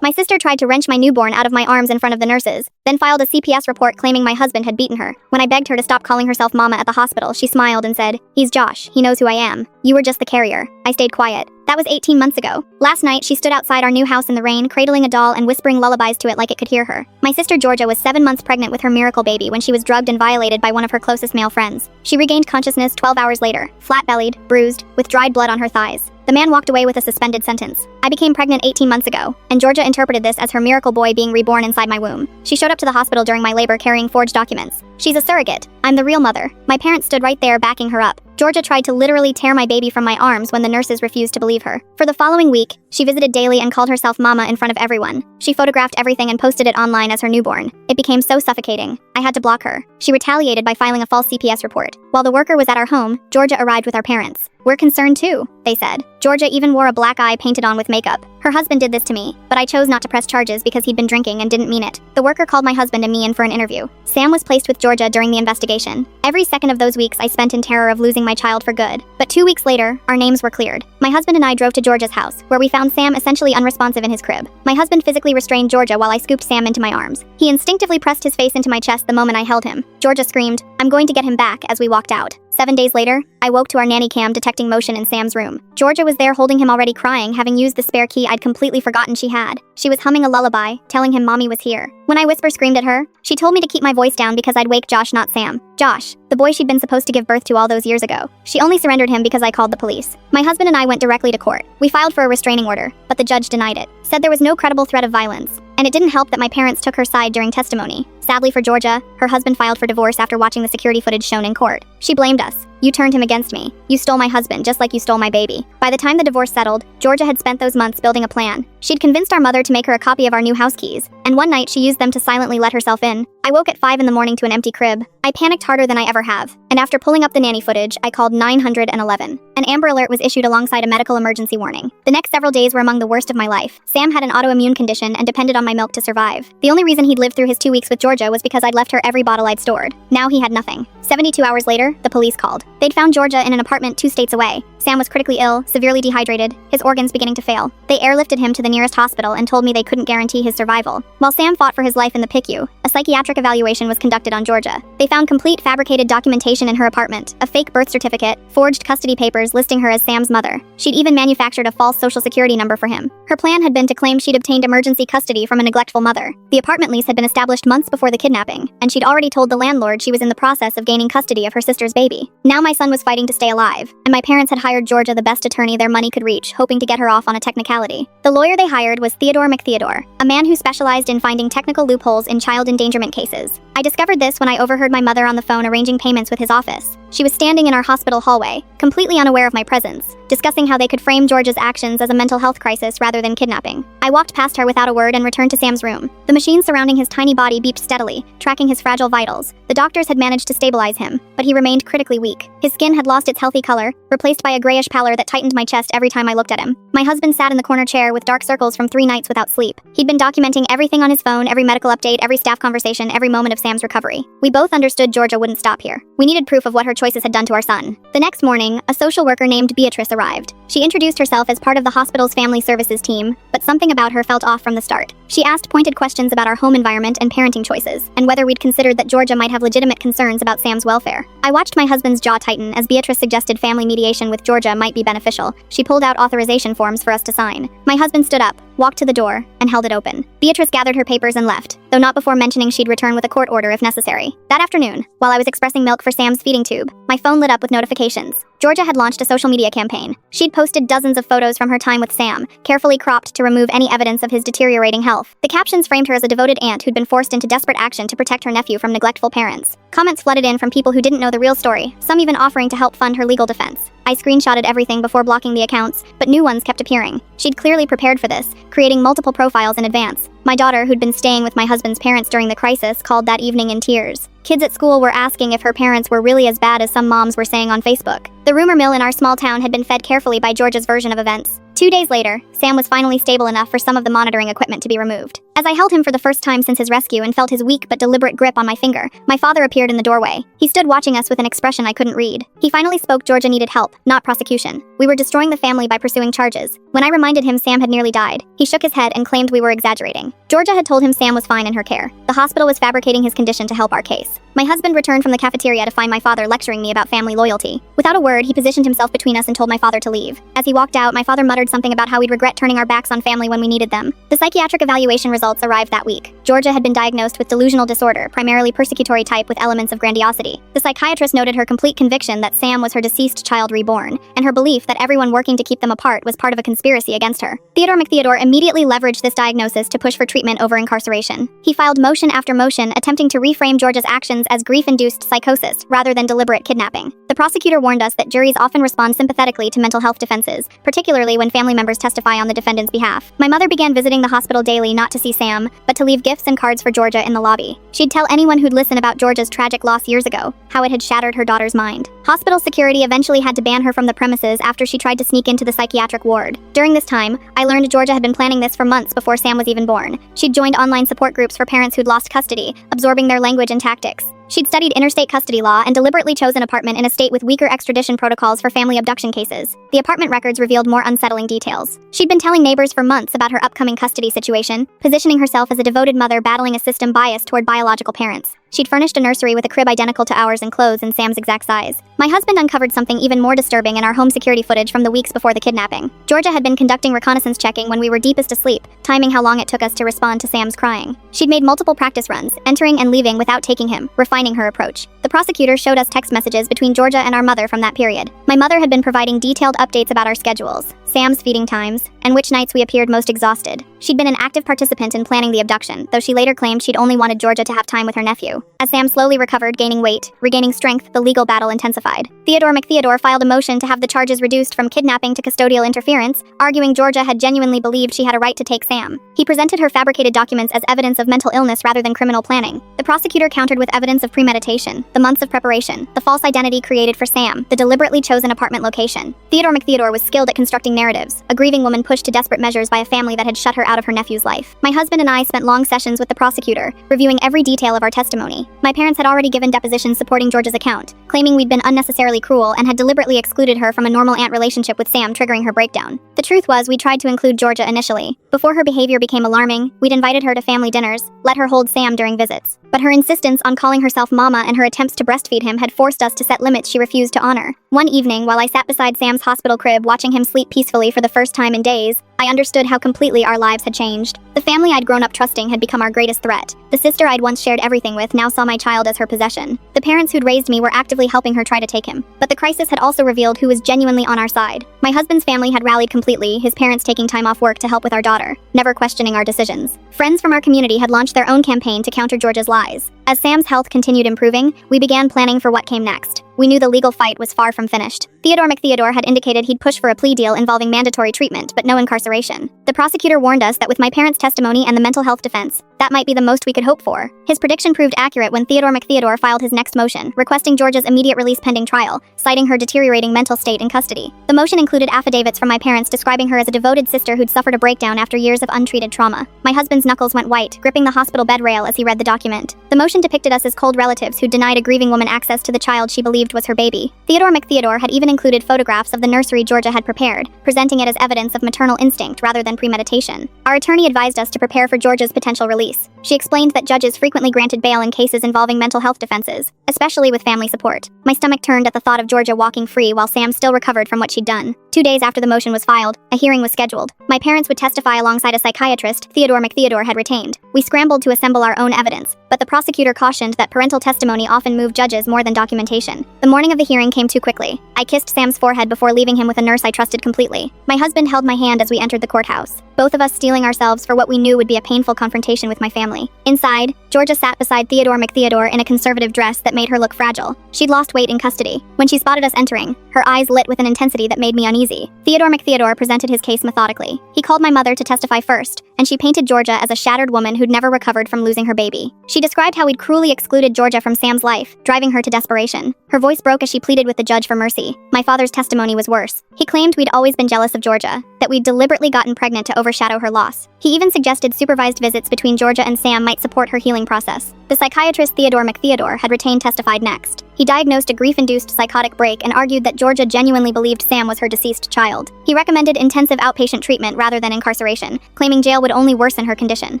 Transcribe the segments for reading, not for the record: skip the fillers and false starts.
My sister tried to wrench my newborn out of my arms in front of the nurses, then filed a CPS report claiming my husband had beaten her. When I begged her to stop calling herself Mama at the hospital, she smiled and said, "He's Josh, he knows who I am. You were just the carrier." I stayed quiet. That was 18 months ago. Last night, she stood outside our new house in the rain, cradling a doll and whispering lullabies to it like it could hear her. My sister Georgia was 7 months pregnant with her miracle baby when she was drugged and violated by one of her closest male friends. She regained consciousness 12 hours later, flat-bellied, bruised, with dried blood on her thighs. The man walked away with a suspended sentence. I became pregnant 18 months ago, and Georgia interpreted this as her miracle boy being reborn inside my womb. She showed up to the hospital during my labor carrying forged documents. She's a surrogate. I'm the real mother. My parents stood right there backing her up. Georgia tried to literally tear my baby from my arms when the nurses refused to believe her. For the following week, she visited daily and called herself Mama in front of everyone. She photographed everything and posted it online as her newborn. It became so suffocating. I had to block her. She retaliated by filing a false CPS report. While the worker was at our home, Georgia arrived with our parents. "We're concerned too," they said. Georgia even wore a black eye painted on with makeup. Her husband did this to me, but I chose not to press charges because he'd been drinking and didn't mean it. The worker called my husband and me in for an interview. Sam was placed with Georgia during the investigation. Every second of those weeks I spent in terror of losing my child for good. But 2 weeks later, our names were cleared. My husband and I drove to Georgia's house, where we found Sam essentially unresponsive in his crib. My husband physically restrained Georgia while I scooped Sam into my arms. He instinctively pressed his face into my chest the moment I held him. Georgia screamed, "I'm going to get him back," as we walked out. 7 days later, I woke to our nanny cam detecting motion in Sam's room. Georgia was there holding him already crying, having used the spare key I'd completely forgotten she had. She was humming a lullaby, telling him Mommy was here. When I whisper screamed at her, she told me to keep my voice down because I'd wake Josh, not Sam. Josh, the boy she'd been supposed to give birth to all those years ago. She only surrendered him because I called the police. My husband and I went directly to court. We filed for a restraining order, but the judge denied it. Said there was no credible threat of violence. And it didn't help that my parents took her side during testimony. Sadly for Georgia, her husband filed for divorce after watching the security footage shown in court. She blamed us. "You turned him against me. You stole my husband just like you stole my baby." By the time the divorce settled, Georgia had spent those months building a plan. She'd convinced our mother to make her a copy of our new house keys, and one night she used them to silently let herself in. I woke at 5 in the morning to an empty crib. I panicked harder than I ever have, and after pulling up the nanny footage, I called 911. An Amber Alert was issued alongside a medical emergency warning. The next several days were among the worst of my life. Sam had an autoimmune condition and depended on my milk to survive. The only reason he'd lived through his 2 weeks with Georgia was because I'd left her every bottle I'd stored. Now he had nothing. 72 hours later, the police called. They'd found Georgia in an apartment 2 states away. Sam was critically ill, severely dehydrated, his organs beginning to fail. They airlifted him to the nearest hospital and told me they couldn't guarantee his survival. While Sam fought for his life in the PICU, a psychiatric evaluation was conducted on Georgia. They found complete fabricated documentation in her apartment, a fake birth certificate, forged custody papers listing her as Sam's mother. She'd even manufactured a false social security number for him. Her plan had been to claim she'd obtained emergency custody from a neglectful mother. The apartment lease had been established months before the kidnapping, and she'd already told the landlord she was in the process of gaining custody of her sister's baby. Now my son was fighting to stay alive, and my parents had hired Georgia the best attorney their money could reach, hoping to get her off on a technicality. The lawyer they hired was Theodore McTheodore, a man who specialized in finding technical loopholes in child endangerment cases. I discovered this when I overheard my mother on the phone arranging payments with his office. She was standing in our hospital hallway, completely unaware of my presence, discussing how they could frame Georgia's actions as a mental health crisis rather than kidnapping. I walked past her without a word and returned to Sam's room. The machine surrounding his tiny body beeped steadily, tracking his fragile vitals. The doctors had managed to stabilize him, but he remained critically weak. His skin had lost its healthy color, replaced by a grayish pallor that tightened my chest every time I looked at him. My husband sat in the corner chair with dark circles from 3 nights without sleep. He'd been documenting everything on his phone, every medical update, every staff conversation, every moment of Sam's recovery. We both understood Georgia wouldn't stop here. We needed proof of what her choices had done to our son. The next morning, a social worker named Beatrice arrived. She introduced herself as part of the hospital's family services team, but something about her felt off from the start. She asked pointed questions about our home environment and parenting choices, and whether we'd considered that Georgia might have legitimate concerns about Sam's welfare. I watched my husband's jaw tighten as Beatrice suggested family mediation with Georgia might be beneficial. She pulled out authorization forms for us to sign. My husband stood up, walked to the door, and held it open. Beatrice gathered her papers and left, though not before mentioning she'd return with a court order if necessary. That afternoon, while I was expressing milk for Sam's feeding tube, my phone lit up with notifications. Georgia had launched a social media campaign. She'd posted dozens of photos from her time with Sam, carefully cropped to remove any evidence of his deteriorating health. The captions framed her as a devoted aunt who'd been forced into desperate action to protect her nephew from neglectful parents. Comments flooded in from people who didn't know the real story, some even offering to help fund her legal defense. I screenshotted everything before blocking the accounts, but new ones kept appearing. She'd clearly prepared for this, creating multiple profiles in advance. My daughter, who'd been staying with my husband's parents during the crisis, called that evening in tears. Kids at school were asking if her parents were really as bad as some moms were saying on Facebook. The rumor mill in our small town had been fed carefully by Georgia's version of events. 2 days later, Sam was finally stable enough for some of the monitoring equipment to be removed. As I held him for the first time since his rescue and felt his weak but deliberate grip on my finger, my father appeared in the doorway. He stood watching us with an expression I couldn't read. He finally spoke. Georgia needed help, not prosecution. We were destroying the family by pursuing charges. When I reminded him Sam had nearly died, he shook his head and claimed we were exaggerating. Georgia had told him Sam was fine in her care. The hospital was fabricating his condition to help our case. My husband returned from the cafeteria to find my father lecturing me about family loyalty. Without a word, he positioned himself between us and told my father to leave. As he walked out, my father muttered something about how we'd regret turning our backs on family when we needed them. The psychiatric evaluation results arrived that week. Georgia had been diagnosed with delusional disorder, primarily persecutory type with elements of grandiosity. The psychiatrist noted her complete conviction that Sam was her deceased child reborn, and her belief that everyone working to keep them apart was part of a conspiracy against her. Theodore McTheodore immediately leveraged this diagnosis to push for treatment over incarceration. He filed motion after motion attempting to reframe Georgia's actions as grief-induced psychosis rather than deliberate kidnapping. The prosecutor warned us that juries often respond sympathetically to mental health defenses, particularly when family members testify on the defendant's behalf. My mother began visiting the hospital daily not to see Sam, but to leave gifts and cards for Georgia in the lobby. She'd tell anyone who'd listen about Georgia's tragic loss years ago, how it had shattered her daughter's mind. Hospital security eventually had to ban her from the premises after she tried to sneak into the psychiatric ward. During this time, I learned Georgia had been planning this for months before Sam was even born. She'd joined online support groups for parents who'd lost custody, absorbing their language and tactics. She'd studied interstate custody law and deliberately chose an apartment in a state with weaker extradition protocols for family abduction cases. The apartment records revealed more unsettling details. She'd been telling neighbors for months about her upcoming custody situation, positioning herself as a devoted mother battling a system biased toward biological parents. She'd furnished a nursery with a crib identical to ours and clothes in Sam's exact size. My husband uncovered something even more disturbing in our home security footage from the weeks before the kidnapping. Georgia had been conducting reconnaissance checking when we were deepest asleep, timing how long it took us to respond to Sam's crying. She'd made multiple practice runs, entering and leaving without taking him, refining her approach. The prosecutor showed us text messages between Georgia and our mother from that period. My mother had been providing detailed updates about our schedules, Sam's feeding times, and which nights we appeared most exhausted. She'd been an active participant in planning the abduction, though she later claimed she'd only wanted Georgia to have time with her nephew. As Sam slowly recovered, gaining weight, regaining strength, the legal battle intensified. Theodore McTheodore filed a motion to have the charges reduced from kidnapping to custodial interference, arguing Georgia had genuinely believed she had a right to take Sam. He presented her fabricated documents as evidence of mental illness rather than criminal planning. The prosecutor countered with evidence of premeditation, the months of preparation, the false identity created for Sam, the deliberately chosen apartment location. Theodore McTheodore was skilled at constructing narratives, a grieving woman pushed to desperate measures by a family that had shut her out of her nephew's life. My husband and I spent long sessions with the prosecutor, reviewing every detail of our testimony. My parents had already given depositions supporting Georgia's account, claiming we'd been unnecessarily cruel and had deliberately excluded her from a normal aunt relationship with Sam, triggering her breakdown. The truth was, we tried to include Georgia initially. Before her behavior became alarming, we'd invited her to family dinners, let her hold Sam during visits. But her insistence on calling herself Mama and her attempts to breastfeed him had forced us to set limits she refused to honor. One evening, while I sat beside Sam's hospital crib watching him sleep peacefully for the first time in days, I understood how completely our lives had changed. The family I'd grown up trusting had become our greatest threat. The sister I'd once shared everything with now saw my child as her possession. The parents who'd raised me were actively helping her try to take him. But the crisis had also revealed who was genuinely on our side. My husband's family had rallied completely, his parents taking time off work to help with our daughter, never questioning our decisions. Friends from our community had launched their own campaign to counter Georgia's lies. As Sam's health continued improving, we began planning for what came next. We knew the legal fight was far from finished. Theodore McTheodore had indicated he'd push for a plea deal involving mandatory treatment, but no incarceration. The prosecutor warned us that with my parents' testimony and the mental health defense, that might be the most we could hope for. His prediction proved accurate when Theodore McTheodore filed his next motion, requesting Georgia's immediate release pending trial, citing her deteriorating mental state in custody. The motion included affidavits from my parents describing her as a devoted sister who'd suffered a breakdown after years of untreated trauma. My husband's knuckles went white, gripping the hospital bed rail as he read the document. The motion depicted us as cold relatives who denied a grieving woman access to the child she believed was her baby. Theodore McTheodore had even included photographs of the nursery Georgia had prepared, presenting it as evidence of maternal instinct rather than premeditation. Our attorney advised us to prepare for Georgia's potential release. She explained that judges frequently granted bail in cases involving mental health defenses, especially with family support. My stomach turned at the thought of Georgia walking free while Sam still recovered from what she'd done. 2 days after the motion was filed, a hearing was scheduled. My parents would testify alongside a psychiatrist Theodore McTheodore had retained. We scrambled to assemble our own evidence, but the prosecutor cautioned that parental testimony often moved judges more than documentation. The morning of the hearing came too quickly. I kissed Sam's forehead before leaving him with a nurse I trusted completely. My husband held my hand as we entered the courthouse, both of us steeling ourselves for what we knew would be a painful confrontation with my family. Inside, Georgia sat beside Theodore McTheodore in a conservative dress that made her look fragile. She'd lost weight in custody. When she spotted us entering, her eyes lit with an intensity that made me uneasy. Theodore McTheodore presented his case methodically. He called my mother to testify first, and she painted Georgia as a shattered woman who'd never recovered from losing her baby. She described how we'd cruelly excluded Georgia from Sam's life, driving her to desperation. Her voice broke as she pleaded with the judge for mercy. My father's testimony was worse. He claimed we'd always been jealous of Georgia, that we'd deliberately gotten pregnant to overshadow her loss. He even suggested supervised visits between Georgia and Sam might support her healing process. The psychiatrist Theodore McTheodore had retained testified next. He diagnosed a grief-induced psychotic break and argued that Georgia genuinely believed Sam was her deceased child. He recommended intensive outpatient treatment rather than incarceration, claiming jail would only worsen her condition.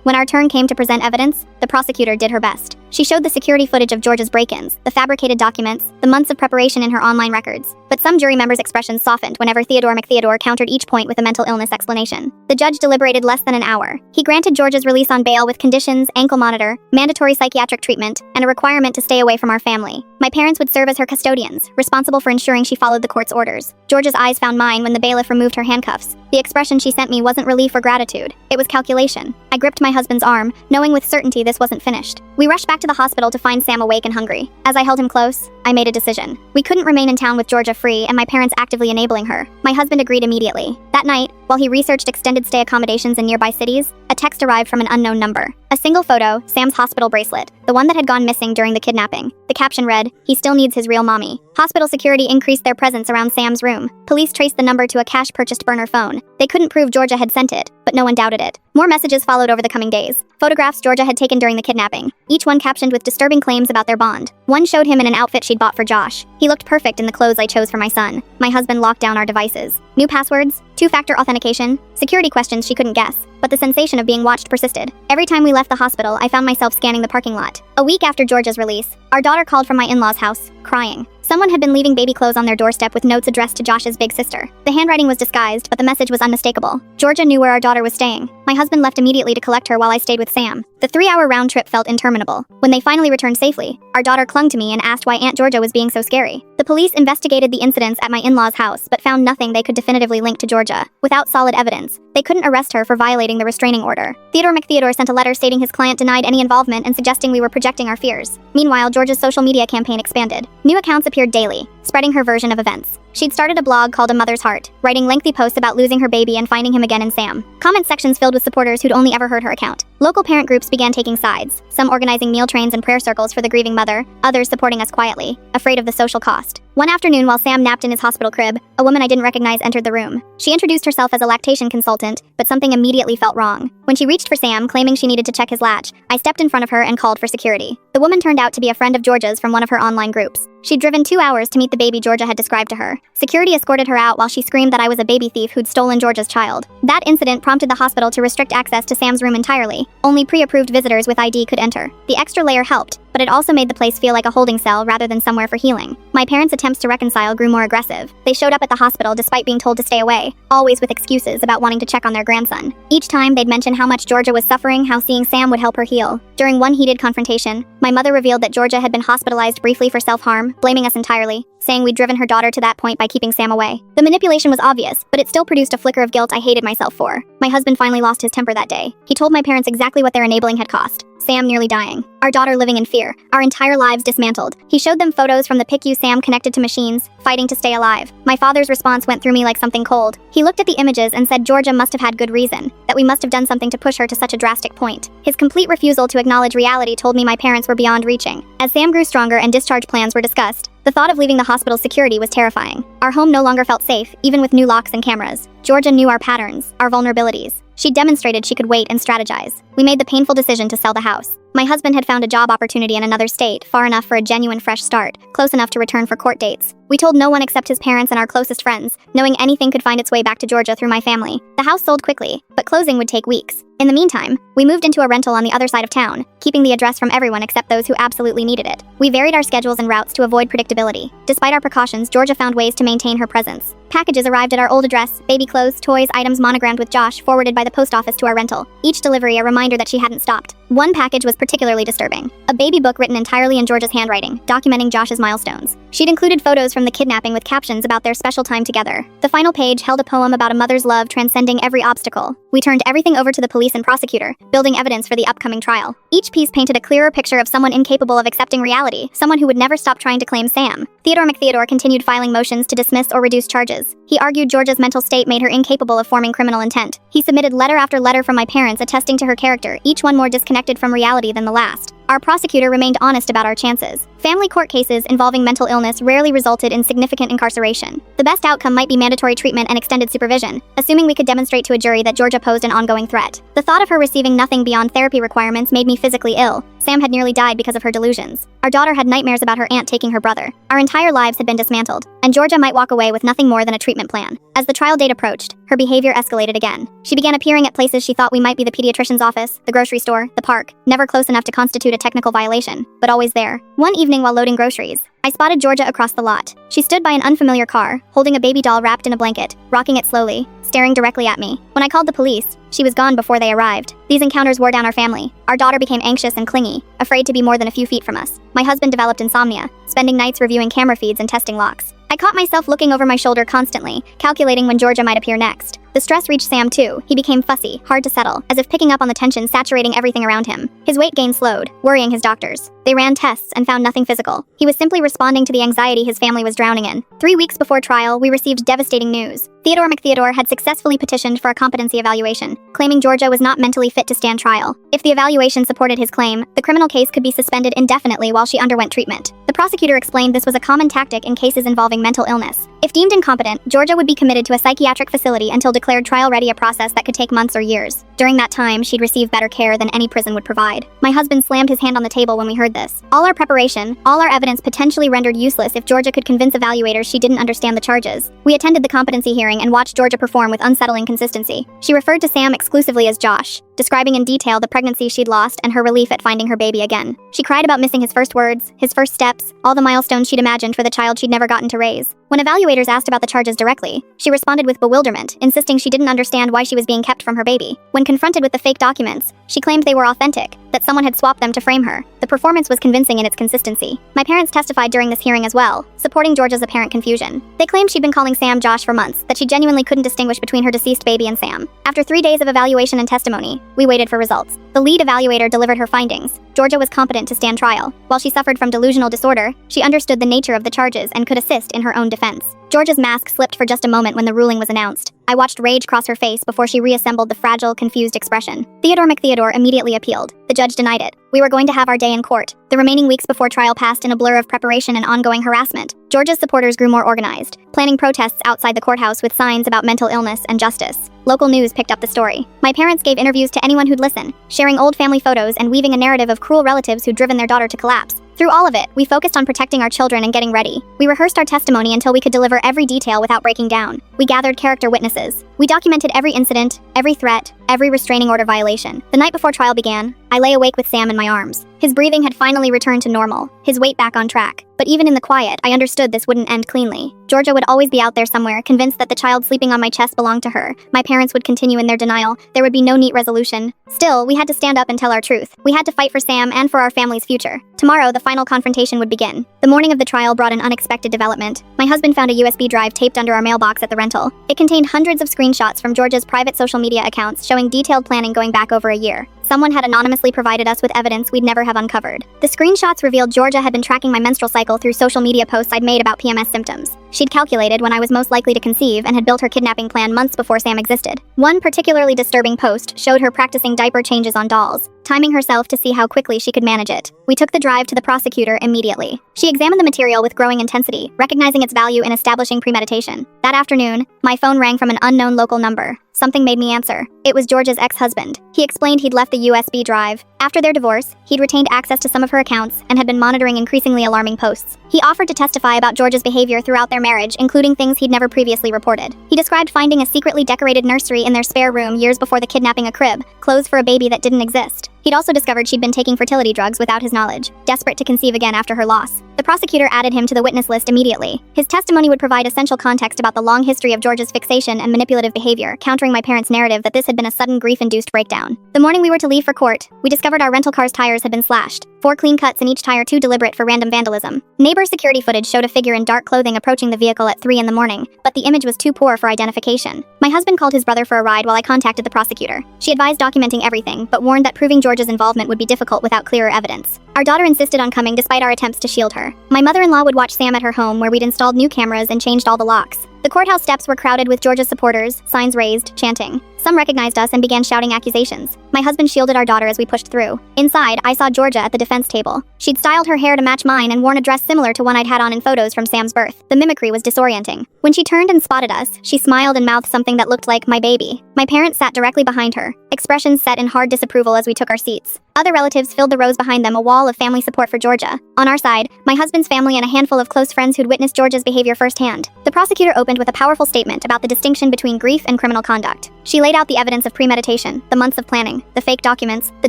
When our turn came to present evidence, the prosecutor did her best. She showed the security footage of Georgia's break-ins, the fabricated documents, the months of preparation in her online records. But some jury members' expressions softened whenever Theodore McTheodore countered each point with a mental illness explanation. The judge deliberated less than an hour. He granted Georgia's release on bail with conditions, ankle monitor, mandatory psychiatric treatment, and a requirement to stay away from our family. My parents would serve as her custodians, responsible for ensuring she followed the court's orders. Georgia's eyes found mine when the bailiff removed her handcuffs. The expression she sent me wasn't relief or gratitude. It was calculation. I gripped my husband's arm, knowing with certainty this wasn't finished. We rushed back to the hospital to find Sam awake and hungry. As I held him close, I made a decision. We couldn't remain in town with Georgia free and my parents actively enabling her. My husband agreed immediately. That night, while he researched extended stay accommodations in nearby cities, a text arrived from an unknown number. A single photo, Sam's hospital bracelet, the one that had gone missing during the kidnapping. The caption read, "He still needs his real mommy." Hospital security increased their presence around Sam's room. Police traced the number to a cash-purchased burner phone. They couldn't prove Georgia had sent it, but no one doubted it. More messages followed over the coming days. Photographs Georgia had taken during the kidnapping, each one captioned with disturbing claims about their bond. One showed him in an outfit she'd bought for Josh. He looked perfect in the clothes I chose for my son. My husband locked down our devices. New passwords, two-factor authentication, security questions she couldn't guess. But the sensation of being watched persisted. Every time we left the hospital, I found myself scanning the parking lot. A week after Georgia's release, our daughter called from my in-laws' house, crying. Someone had been leaving baby clothes on their doorstep with notes addressed to Josh's big sister. The handwriting was disguised, but the message was unmistakable. Georgia knew where our daughter was staying. My husband left immediately to collect her while I stayed with Sam. The 3-hour round trip felt interminable. When they finally returned safely, our daughter clung to me and asked why Aunt Georgia was being so scary. The police investigated the incidents at my in-laws' house, but found nothing they could definitively link to Georgia. Without solid evidence, they couldn't arrest her for violating the restraining order. Theodore McTheodore sent a letter stating his client denied any involvement and suggesting we were projecting our fears. Meanwhile, Georgia's social media campaign expanded. New accounts appeared daily, spreading her version of events. She'd started a blog called A Mother's Heart, writing lengthy posts about losing her baby and finding him again in Sam. Comment sections filled with supporters who'd only ever heard her account. Local parent groups began taking sides, some organizing meal trains and prayer circles for the grieving mother, others supporting us quietly, afraid of the social cost. One afternoon while Sam napped in his hospital crib, a woman I didn't recognize entered the room. She introduced herself as a lactation consultant, but something immediately felt wrong. When she reached for Sam, claiming she needed to check his latch, I stepped in front of her and called for security. The woman turned out to be a friend of Georgia's from one of her online groups. She'd driven 2 hours to meet the baby Georgia had described to her. Security escorted her out while she screamed that I was a baby thief who'd stolen Georgia's child. That incident prompted the hospital to restrict access to Sam's room entirely. Only pre-approved visitors with ID could enter. The extra layer helped, but it also made the place feel like a holding cell rather than somewhere for healing. My parents' attempts to reconcile grew more aggressive. They showed up at the hospital despite being told to stay away, always with excuses about wanting to check on their grandson. Each time, they'd mention how much Georgia was suffering, how seeing Sam would help her heal. During one heated confrontation, my mother revealed that Georgia had been hospitalized briefly for self-harm, blaming us entirely, saying we'd driven her daughter to that point by keeping Sam away. The manipulation was obvious, but it still produced a flicker of guilt I hated myself for. My husband finally lost his temper that day. He told my parents exactly what their enabling had cost. Sam nearly dying, our daughter living in fear, our entire lives dismantled. He showed them photos from the PICU Sam connected to machines, fighting to stay alive. My father's response went through me like something cold. He looked at the images and said Georgia must have had good reason, that we must have done something to push her to such a drastic point. His complete refusal to acknowledge reality told me my parents were beyond reaching. As Sam grew stronger and discharge plans were discussed, the thought of leaving the hospital's security was terrifying. Our home no longer felt safe, even with new locks and cameras. Georgia knew our patterns, our vulnerabilities. She demonstrated she could wait and strategize. We made the painful decision to sell the house. My husband had found a job opportunity in another state, far enough for a genuine fresh start, close enough to return for court dates. We told no one except his parents and our closest friends, knowing anything could find its way back to Georgia through my family. The house sold quickly, but closing would take weeks. In the meantime, we moved into a rental on the other side of town, keeping the address from everyone except those who absolutely needed it. We varied our schedules and routes to avoid predictability. Despite our precautions, Georgia found ways to maintain her presence. Packages arrived at our old address, baby clothes, toys, items monogrammed with Josh forwarded by the post office to our rental. Each delivery a reminder that she hadn't stopped. One package was particularly disturbing. A baby book written entirely in Georgia's handwriting, documenting Josh's milestones. She'd included photos from the kidnapping with captions about their special time together. The final page held a poem about a mother's love transcending every obstacle. We turned everything over to the police and prosecutor, building evidence for the upcoming trial. Each piece painted a clearer picture of someone incapable of accepting reality, someone who would never stop trying to claim Sam. Theodore McTheodore continued filing motions to dismiss or reduce charges. He argued Georgia's mental state made her incapable of forming criminal intent. He submitted letter after letter from my parents attesting to her character, each one more disconnected from reality than the last. Our prosecutor remained honest about our chances. Family court cases involving mental illness rarely resulted in significant incarceration. The best outcome might be mandatory treatment and extended supervision, assuming we could demonstrate to a jury that Georgia posed an ongoing threat. The thought of her receiving nothing beyond therapy requirements made me physically ill. Sam had nearly died because of her delusions. Our daughter had nightmares about her aunt taking her brother. Our entire lives had been dismantled, and Georgia might walk away with nothing more than a treatment plan. As the trial date approached, her behavior escalated again. She began appearing at places she thought we might be: the pediatrician's office, the grocery store, the park, never close enough to constitute a technical violation, but always there. One evening while loading groceries, I spotted Georgia across the lot. She stood by an unfamiliar car, holding a baby doll wrapped in a blanket, rocking it slowly, staring directly at me. When I called the police, she was gone before they arrived. These encounters wore down our family. Our daughter became anxious and clingy, afraid to be more than a few feet from us. My husband developed insomnia, spending nights reviewing camera feeds and testing locks. I caught myself looking over my shoulder constantly, calculating when Georgia might appear next. The stress reached Sam too. He became fussy, hard to settle, as if picking up on the tension saturating everything around him. His weight gain slowed, worrying his doctors. They ran tests and found nothing physical. He was simply responding to the anxiety his family was drowning in. 3 weeks before trial, we received devastating news. Theodore McTheodore had successfully petitioned for a competency evaluation, claiming Georgia was not mentally fit to stand trial. If the evaluation supported his claim, the criminal case could be suspended indefinitely while she underwent treatment. The prosecutor explained this was a common tactic in cases involving mental illness. If deemed incompetent, Georgia would be committed to a psychiatric facility until declared trial-ready, a process that could take months or years. During that time, she'd receive better care than any prison would provide. My husband slammed his hand on the table when we heard this. All our preparation, all our evidence potentially rendered useless if Georgia could convince evaluators she didn't understand the charges. We attended the competency hearing and watched Georgia perform with unsettling consistency. She referred to Sam exclusively as Josh, describing in detail the pregnancy she'd lost and her relief at finding her baby again. She cried about missing his first words, his first steps, all the milestones she'd imagined for the child she'd never gotten to raise. When evaluators asked about the charges directly, she responded with bewilderment, insisting she didn't understand why she was being kept from her baby. When confronted with the fake documents, she claimed they were authentic, that someone had swapped them to frame her. The performance was convincing in its consistency. My parents testified during this hearing as well, supporting Georgia's apparent confusion. They claimed she'd been calling Sam Josh for months, that she genuinely couldn't distinguish between her deceased baby and Sam. After 3 days of evaluation and testimony, we waited for results. The lead evaluator delivered her findings. Georgia was competent to stand trial. While she suffered from delusional disorder, she understood the nature of the charges and could assist in her own defense. Georgia's mask slipped for just a moment when the ruling was announced. I watched rage cross her face before she reassembled the fragile, confused expression. Theodore McTheodore immediately appealed. The judge denied it. We were going to have our day in court. The remaining weeks before trial passed in a blur of preparation and ongoing harassment. Georgia's supporters grew more organized, planning protests outside the courthouse with signs about mental illness and justice. Local news picked up the story. My parents gave interviews to anyone who'd listen, sharing old family photos and weaving a narrative of cruel relatives who'd driven their daughter to collapse. Through all of it, we focused on protecting our children and getting ready. We rehearsed our testimony until we could deliver every detail without breaking down. We gathered character witnesses. We documented every incident, every threat, every restraining order violation. The night before trial began, I lay awake with Sam in my arms. His breathing had finally returned to normal, his weight back on track. But even in the quiet, I understood this wouldn't end cleanly. Georgia would always be out there somewhere, convinced that the child sleeping on my chest belonged to her. My parents would continue in their denial. There would be no neat resolution. Still, we had to stand up and tell our truth. We had to fight for Sam and for our family's future. Tomorrow, the final confrontation would begin. The morning of the trial brought an unexpected development. My husband found a USB drive taped under our mailbox at the rental. It contained hundreds of screenshots from Georgia's private social media accounts showing detailed planning going back over a year. Someone had anonymously provided us with evidence we'd never have uncovered. The screenshots revealed Georgia had been tracking my menstrual cycle through social media posts I'd made about PMS symptoms. She'd calculated when I was most likely to conceive and had built her kidnapping plan months before Sam existed. One particularly disturbing post showed her practicing diaper changes on dolls, timing herself to see how quickly she could manage it. We took the drive to the prosecutor immediately. She examined the material with growing intensity, recognizing its value in establishing premeditation. That afternoon, my phone rang from an unknown local number. Something made me answer. It was Georgia's ex-husband. He explained he'd left the USB drive. After their divorce, he'd retained access to some of her accounts and had been monitoring increasingly alarming posts. He offered to testify about Georgia's behavior throughout their marriage, including things he'd never previously reported. He described finding a secretly decorated nursery in their spare room years before the kidnapping, a crib, clothes for a baby that didn't exist. He'd also discovered she'd been taking fertility drugs without his knowledge, desperate to conceive again after her loss. The prosecutor added him to the witness list immediately. His testimony would provide essential context about the long history of Georgia's fixation and manipulative behavior, countering my parents' narrative that this had been a sudden grief-induced breakdown. The morning we were to leave for court, we discovered our rental car's tires had been slashed. 4 clean cuts in each tire, too deliberate for random vandalism. Neighbor security footage showed a figure in dark clothing approaching the vehicle at 3 in the morning, but the image was too poor for identification. My husband called his brother for a ride while I contacted the prosecutor. She advised documenting everything, but warned that proving Georgia's involvement would be difficult without clearer evidence. Our daughter insisted on coming despite our attempts to shield her. My mother-in-law would watch Sam at her home, where we'd installed new cameras and changed all the locks. The courthouse steps were crowded with Georgia's supporters, signs raised, chanting. Some recognized us and began shouting accusations. My husband shielded our daughter as we pushed through. Inside, I saw Georgia at the defense table. She'd styled her hair to match mine and worn a dress similar to one I'd had on in photos from Sam's birth. The mimicry was disorienting. When she turned and spotted us, she smiled and mouthed something that looked like, "My baby." My parents sat directly behind her, expressions set in hard disapproval as we took our seats. Other relatives filled the rows behind them, a wall of family support for Georgia. On our side, my husband's family and a handful of close friends who'd witnessed Georgia's behavior firsthand. The prosecutor opened with a powerful statement about the distinction between grief and criminal conduct. She laid out the evidence of premeditation, the months of planning, the fake documents, the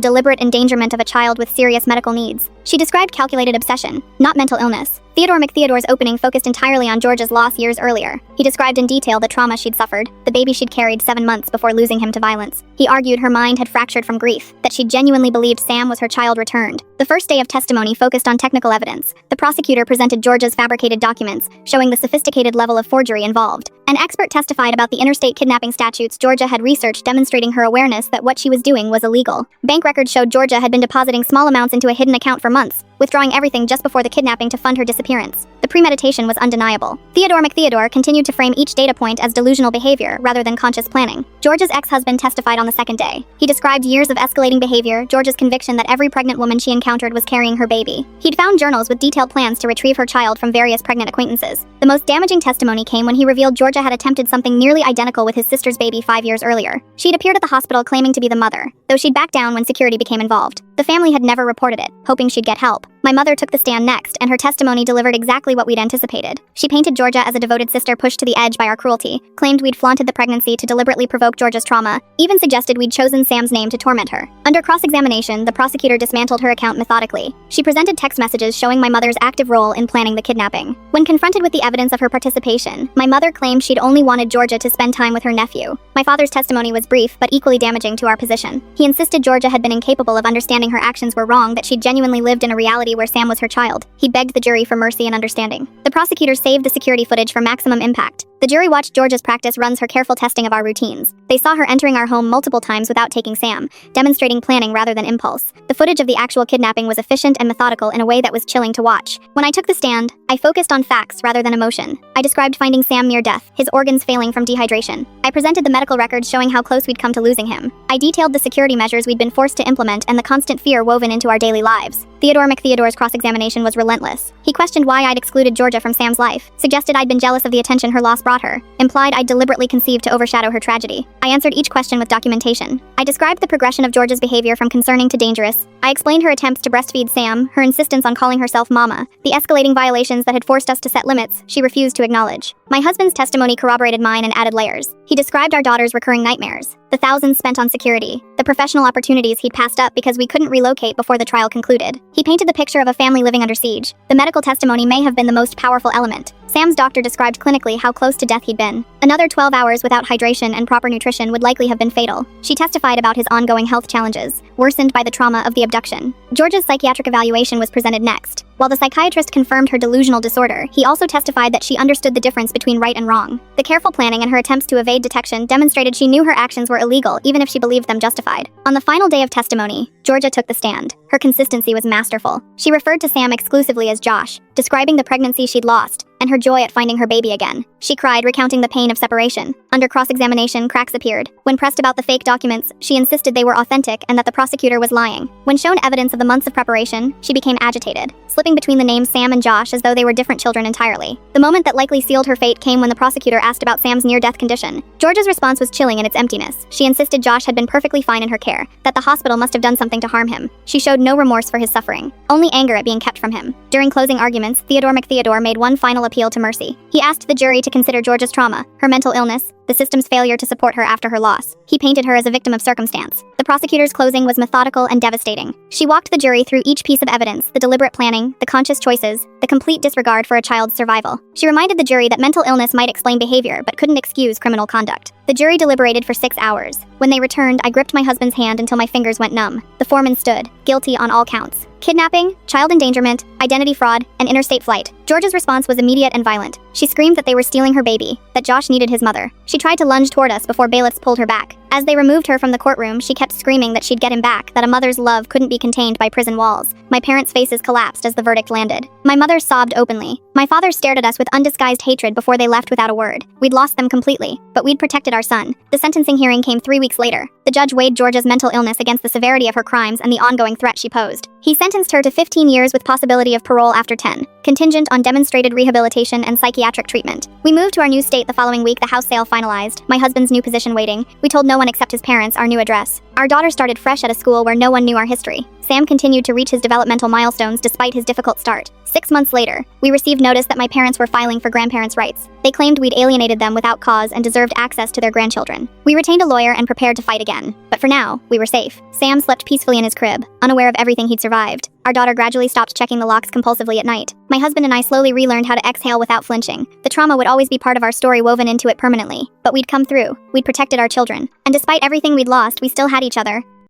deliberate endangerment of a child with serious medical needs. She described calculated obsession, not mental illness. Theodore McTheodore's opening focused entirely on Georgia's loss years earlier. He described in detail the trauma she'd suffered, the baby she'd carried 7 months before losing him to violence. He argued her mind had fractured from grief, that she genuinely believed Sam was her child returned. The first day of testimony focused on technical evidence. The prosecutor presented Georgia's fabricated documents, showing the sophisticated level of forgery involved. An expert testified about the interstate kidnapping statutes Georgia had researched, demonstrating her awareness that what she was doing was illegal. Bank records showed Georgia had been depositing small amounts into a hidden account for months, withdrawing everything just before the kidnapping to fund her disappearance. The premeditation was undeniable. Theodore McTheodore continued to frame each data point as delusional behavior rather than conscious planning. Georgia's ex-husband testified on the second day. He described years of escalating behavior, Georgia's conviction that every pregnant woman she encountered was carrying her baby. He'd found journals with detailed plans to retrieve her child from various pregnant acquaintances. The most damaging testimony came when he revealed Georgia had attempted something nearly identical with his sister's baby 5 years earlier. She'd appeared at the hospital claiming to be the mother, though she'd backed down when security became involved. The family had never reported it, hoping she'd get help. My mother took the stand next, and her testimony delivered exactly what we'd anticipated. She painted Georgia as a devoted sister pushed to the edge by our cruelty, claimed we'd flaunted the pregnancy to deliberately provoke Georgia's trauma, even suggested we'd chosen Sam's name to torment her. Under cross-examination, the prosecutor dismantled her account methodically. She presented text messages showing my mother's active role in planning the kidnapping. When confronted with the evidence of her participation, my mother claimed she'd only wanted Georgia to spend time with her nephew. My father's testimony was brief but equally damaging to our position. He insisted Georgia had been incapable of understanding her actions were wrong, that she'd genuinely lived in a reality where Sam was her child. He begged the jury for mercy and understanding. The prosecutor saved the security footage for maximum impact. The jury watched Georgia's practice runs her careful testing of our routines. They saw her entering our home multiple times without taking Sam, demonstrating planning rather than impulse. The footage of the actual kidnapping was efficient and methodical in a way that was chilling to watch. When I took the stand, I focused on facts rather than emotion. I described finding Sam near death, his organs failing from dehydration. I presented the medical records showing how close we'd come to losing him. I detailed the security measures we'd been forced to implement and the constant fear woven into our daily lives. Theodore McTheodore's cross-examination was relentless. He questioned why I'd excluded Georgia from Sam's life, suggested I'd been jealous of the attention her loss brought her, implied I'd deliberately conceived to overshadow her tragedy. I answered each question with documentation. I described the progression of Georgia's behavior from concerning to dangerous. I explained her attempts to breastfeed Sam, her insistence on calling herself Mama, the escalating violations that had forced us to set limits she refused to acknowledge. My husband's testimony corroborated mine and added layers. He described our daughter's recurring nightmares, the thousands spent on security, the professional opportunities he'd passed up because we couldn't relocate before the trial concluded. He painted the picture of a family living under siege. The medical testimony may have been the most powerful element. Sam's doctor described clinically how close to death he'd been. Another 12 hours without hydration and proper nutrition would likely have been fatal. She testified about his ongoing health challenges, worsened by the trauma of the abduction. Georgia's psychiatric evaluation was presented next. While the psychiatrist confirmed her delusional disorder, he also testified that she understood the difference between right and wrong. The careful planning and her attempts to evade detection demonstrated she knew her actions were illegal even if she believed them justified. On the final day of testimony, Georgia took the stand. Her consistency was masterful. She referred to Sam exclusively as Josh, describing the pregnancy she'd lost, and her joy at finding her baby again. She cried, recounting the pain of separation. Under cross-examination, cracks appeared. When pressed about the fake documents, she insisted they were authentic and that the prosecutor was lying. When shown evidence of the months of preparation, she became agitated, slipping between the names Sam and Josh as though they were different children entirely. The moment that likely sealed her fate came when the prosecutor asked about Sam's near-death condition. Georgia's response was chilling in its emptiness. She insisted Josh had been perfectly fine in her care, that the hospital must have done something to harm him. She showed no remorse for his suffering, only anger at being kept from him. During closing arguments, Theodore McTheodore made one final appeal to mercy. He asked the jury to consider Georgia's trauma, her mental illness, the system's failure to support her after her loss. He painted her as a victim of circumstance. The prosecutor's closing was methodical and devastating. She walked the jury through each piece of evidence, the deliberate planning, the conscious choices, the complete disregard for a child's survival. She reminded the jury that mental illness might explain behavior but couldn't excuse criminal conduct. The jury deliberated for 6 hours. When they returned, I gripped my husband's hand until my fingers went numb. The foreman stood, guilty on all counts. Kidnapping, child endangerment, identity fraud, and interstate flight. Georgia's response was immediate and violent. She screamed that they were stealing her baby, that Josh needed his mother. She tried to lunge toward us before bailiffs pulled her back. As they removed her from the courtroom, she kept screaming that she'd get him back, that a mother's love couldn't be contained by prison walls. My parents' faces collapsed as the verdict landed. My mother sobbed openly. My father stared at us with undisguised hatred before they left without a word. We'd lost them completely, but we'd protected our son. The sentencing hearing came 3 weeks later. The judge weighed Georgia's mental illness against the severity of her crimes and the ongoing threat she posed. He sentenced her to 15 years with possibility of parole after 10, contingent on demonstrated rehabilitation and psychiatric treatment. We moved to our new state the following week. The house sale finalized, my husband's new position waiting. We told no one except his parents our new address. Our daughter started fresh at a school where no one knew our history. Sam continued to reach his developmental milestones despite his difficult start. 6 months later, we received notice that my parents were filing for grandparents' rights. They claimed we'd alienated them without cause and deserved access to their grandchildren. We retained a lawyer and prepared to fight again. But for now, we were safe. Sam slept peacefully in his crib, unaware of everything he'd survived. Our daughter gradually stopped checking the locks compulsively at night. My husband and I slowly relearned how to exhale without flinching. The trauma would always be part of our story, woven into it permanently. But we'd come through. We'd protected our children. And despite everything we'd lost, we still had each other.